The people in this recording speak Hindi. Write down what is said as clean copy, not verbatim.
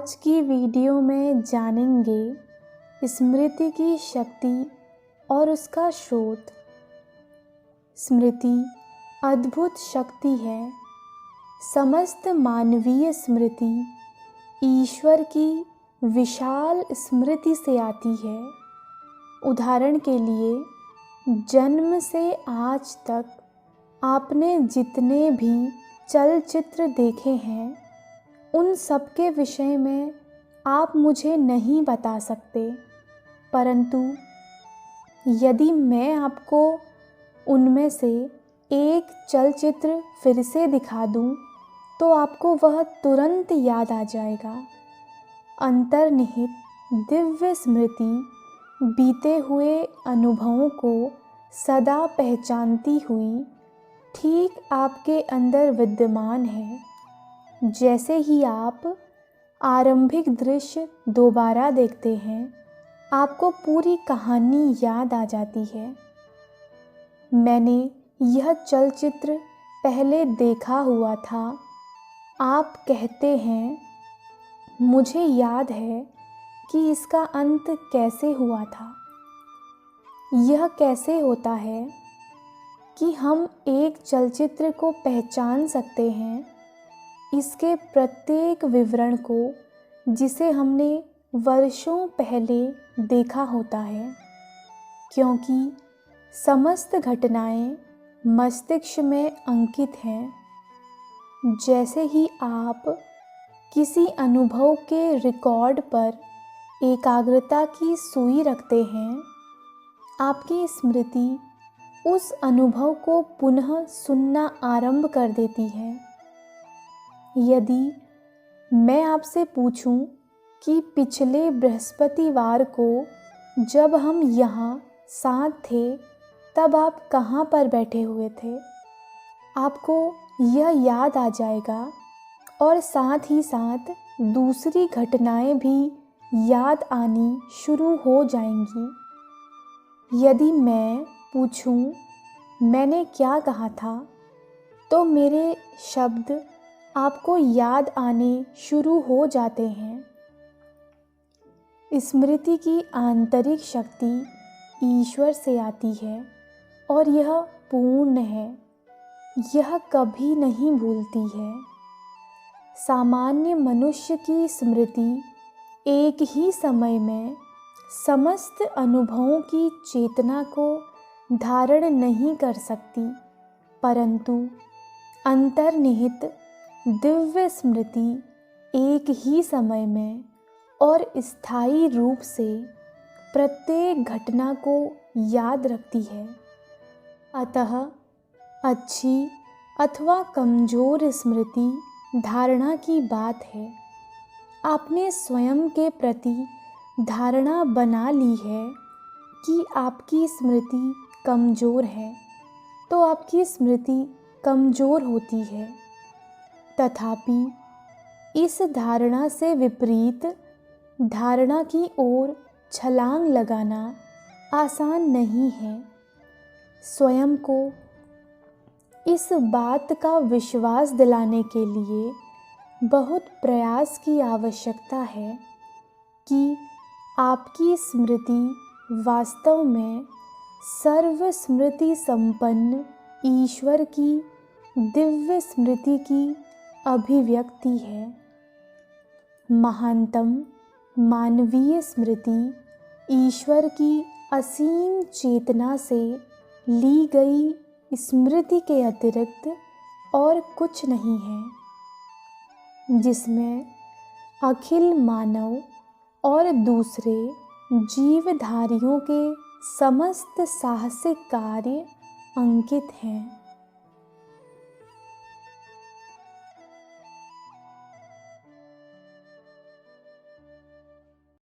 आज की वीडियो में जानेंगे स्मृति की शक्ति और उसका स्रोत। स्मृति अद्भुत शक्ति है। समस्त मानवीय स्मृति ईश्वर की विशाल स्मृति से आती है। उदाहरण के लिए, जन्म से आज तक आपने जितने भी चलचित्र देखे हैं, उन सब के विषय में आप मुझे नहीं बता सकते, परंतु यदि मैं आपको उनमें से एक चलचित्र फिर से दिखा दूं, तो आपको वह तुरंत याद आ जाएगा। अंतर्निहित दिव्य स्मृति बीते हुए अनुभवों को सदा पहचानती हुई ठीक आपके अंदर विद्यमान है। जैसे ही आप आरंभिक दृश्य दोबारा देखते हैं, आपको पूरी कहानी याद आ जाती है। मैंने यह चलचित्र पहले देखा हुआ था। आप कहते हैं, मुझे याद है कि इसका अंत कैसे हुआ था। यह कैसे होता है कि हम एक चलचित्र को पहचान सकते हैं, इसके प्रत्येक विवरण को, जिसे हमने वर्षों पहले देखा होता है, क्योंकि समस्त घटनाएं मस्तिष्क में अंकित हैं। जैसे ही आप किसी अनुभव के रिकॉर्ड पर एकाग्रता की सुई रखते हैं, आपकी स्मृति उस अनुभव को पुनः सुनना आरंभ कर देती है। यदि मैं आपसे पूछूं कि पिछले बृहस्पतिवार को जब हम यहाँ साथ थे, तब आप कहाँ पर बैठे हुए थे, आपको यह याद आ जाएगा और साथ ही साथ दूसरी घटनाएं भी याद आनी शुरू हो जाएंगी। यदि मैं पूछूं मैंने क्या कहा था, तो मेरे शब्द आपको याद आने शुरू हो जाते हैं। स्मृति की आंतरिक शक्ति ईश्वर से आती है और यह पूर्ण है। यह कभी नहीं भूलती है। सामान्य मनुष्य की स्मृति एक ही समय में समस्त अनुभवों की चेतना को धारण नहीं कर सकती, परंतु अंतर्निहित दिव्य स्मृति एक ही समय में और स्थायी रूप से प्रत्येक घटना को याद रखती है। अतः अच्छी अथवा कमज़ोर स्मृति धारणा की बात है। आपने स्वयं के प्रति धारणा बना ली है कि आपकी स्मृति कमज़ोर है, तो आपकी स्मृति कमज़ोर होती है। तथापि इस धारणा से विपरीत धारणा की ओर छलांग लगाना आसान नहीं है। स्वयं को इस बात का विश्वास दिलाने के लिए बहुत प्रयास की आवश्यकता है कि आपकी स्मृति वास्तव में सर्व स्मृति संपन्न ईश्वर की दिव्य स्मृति की अभिव्यक्ति है। महानतम मानवीय स्मृति ईश्वर की असीम चेतना से ली गई स्मृति के अतिरिक्त और कुछ नहीं है, जिसमें अखिल मानव और दूसरे जीवधारियों के समस्त साहसिक कार्य अंकित हैं।